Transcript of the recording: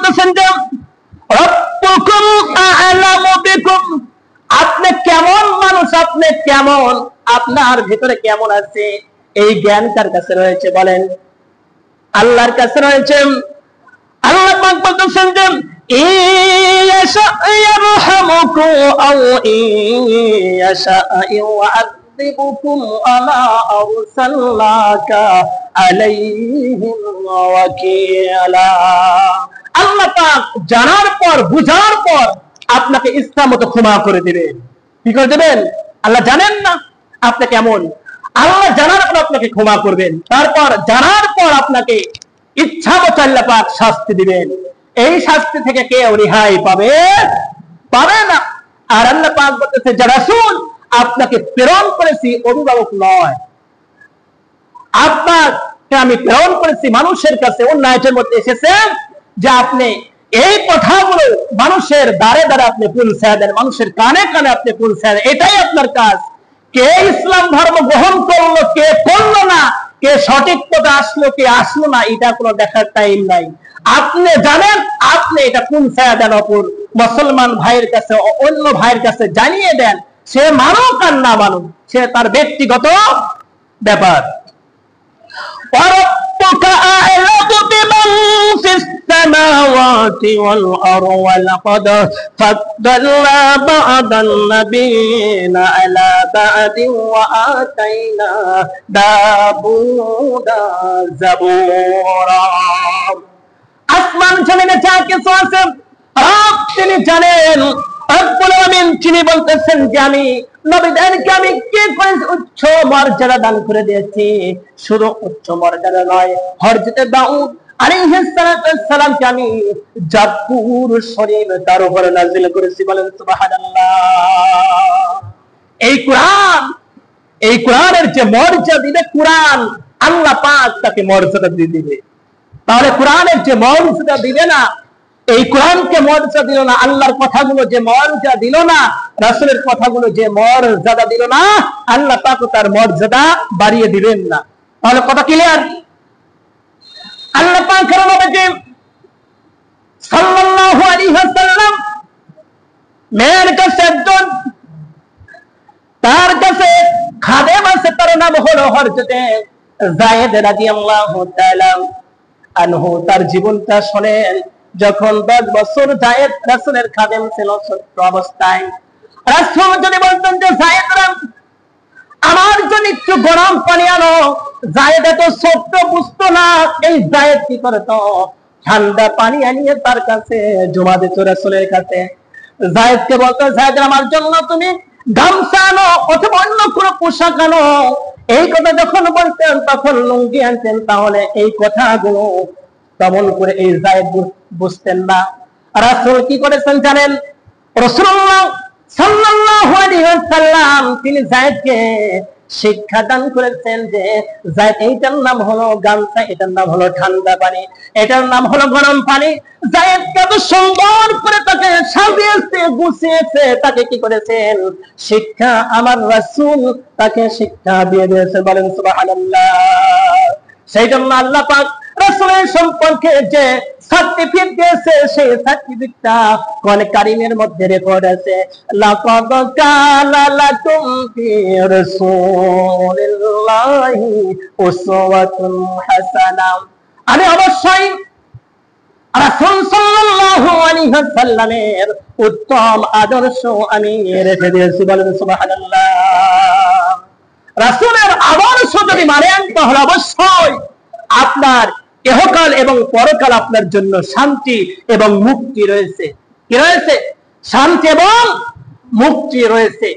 বলতেছেন যে রব্বুকুম আ'লামু বিকুম, আপনি কেমন মানুষ, আপনি কেমন, আপনার ভিতরে কেমন আছে এই জ্ঞান কার কাছে রয়েছে বলেন? আল্লাহর কাছে রয়েছে। আল্লাহ পাক বলতেছেন যে ইয়াশা ইয়ারহামুকুম আও ইয়াশা ইউআযিবুকুম আমা আরসালনাকা আলাইহিম ওয়াকিলা। আল্লাহ পাক জানার পর বুঝার পর আপনাকে ইচ্ছা মতো ক্ষমা করে দিবেন। কি করে দেবেন? আল্লাহ জানেন না আপনি কেমন, আল্লাহ জানার পর আপনাকে ক্ষমা করবেন, তারপর জানার পর আপনাকে ইচ্ছা মতো আল্লাহ পাক শাস্তি দিবেন। এই শাস্তি থেকে কেউ রেহাই পাবে না। আর আল্লাহ পাক বলতেছে যে রাসূল আপনাকে প্রেরণ করেছি অভিভাবক নয়, আপনাকে আমি প্রেরণ করেছি মানুষের কাছে। অন্য আয়াতের মধ্যে এসেছে যে আপনি এই কথাগুলো মানুষের দ্বারে দ্বারে আপনি পৌঁছায় দেন, মানুষের কানে কানে আপনি পৌঁছায় দেন। এটাই আপনার কাজ। কে ইসলাম ধর্ম গ্রহণ করলো, কে করলো না, কে সঠিক পথে আসলো, কে আসলো না, এটা কোনো দেখার টাইম নাই। আপনি জানেন, আপনি এটা পৌঁছায় দেন অপর মুসলমান ভাইয়ের কাছে, অন্য ভাইয়ের কাছে জানিয়ে দেন। সে মানুক আর না মানুক, সে তার ব্যক্তিগত ব্যাপার। وربك أعلم بمن في السماوات والأرض ولقد فضلنا بعض النبيين على بعض وآتينا داوود زبورا। আসমান জমিনে যা কিছু আছে রব তিনি জানেন। রব্বুল আলামিন তিনি বলতেছেন যে আমি নবীদেরকে আমি কি করে উচ্চ মর্যাদা দান করে দিয়েছি। শুধু উচ্চ মর্যাদা নয়, হযরত দাউদ আলাইহিস সালামকে আমি জাবুর শরীফ তার উপরে নাযিল করেছি। বলেন সুবহানাল্লাহ। এই কোরআনের যে মর্যাদা দিবে, কোরআন আল্লাহ পাক তাকে মর্যাদা দিয়ে দিবে। তাহলে কোরআনের যে মর্যাদা দিবে না, এই কোরআনকে মর্যাদা দিল না, আল্লাহর কথাগুলো যে মর্যাদা দিল না, রাসূলের কথাগুলো যে মর্যাদা দিল না, আল্লাহ পাক তার মর্যাদা বাড়িয়ে দিবেন না। তাহলে কথা ক্লিয়ার? আল্লাহ পাকের নবী সাল্লাল্লাহু আলাইহি ওয়াসাল্লাম মেয়ের কাছে একজন, তার কাছে খাদেম আছে, তার নাম হলো হযরত যায়েদ রাদিয়াল্লাহু তাআলা আনহু। তার জীবনটা শুনেন। যখন 10 বছর যায়েদ রাসূলের খাদেম ছিল ছোট্ট অবস্থায়, রাসূল যদি বলতেন যে যায়েদ আমার জন্য একটু গরম পানি আনো, যায়েদ তো ছোট্ট বুঝতো না। এই যায়েদ কি করতো? ঠান্ডা পানি আনিয়ে তার কাছে জমা দিত রাসূলের কাছে। যায়েদকে বলতো, যায়েদ আমার জন্য তুমি গামছা আনো অথবা অন্য কোনো পোশাক আনো। এই কথা যখন বলতেন তখন লুঙ্গি আনতেন। তাহলে এই কথাগুলো তেমন করে এই যায়েদ বুঝতেন না। রাসূল কি করেছেন জানেন? রাসূলুল্লাহ সাল্লাল্লাহু আলাইহি ওয়াসাল্লাম তিনি যায়েদকে শিক্ষা দান করেছেন যে যায়েদ এইটার নাম হলো গামছা, এটার নাম হলো ঠান্ডা পানি, এটার নাম হলো গরম পানি। যায়েদ কত সুন্দর করে তাকে সাজিয়েছে, গুছিয়েছে, তাকে কি করেছেন? শিক্ষা আমার রাসূল তাকে শিক্ষা দিয়ে দিয়েছে। বলেন সুবহানাল্লাহ। সেই জন্য আল্লাহ পাক রাসূলের সম্পর্কে যে সার্টিফিকেট দিয়েছে, সেই সার্টিফিকেটটা কোরআন কারীমের মধ্যে রেকর্ড আছে। লাকাদ কানা লাকুম ফি রাসূলিল্লাহি উসওয়াতুন হাসানাহ। আমি অবশ্যই রাসূল সাল্লাল্লাহু আলাইহি ওয়াসাল্লামের উত্তম আদর্শ আমি রেখে দিয়েছি। বলেন সুবহানাল্লাহ। রাসূলের আদর্শ যদি মানেন তাহলে অবশ্যই আপনার ইহকাল এবং পরকাল আপনার জন্য শান্তি এবং মুক্তি রয়েছে। কি রয়েছে? শান্তি এবং মুক্তি রয়েছে।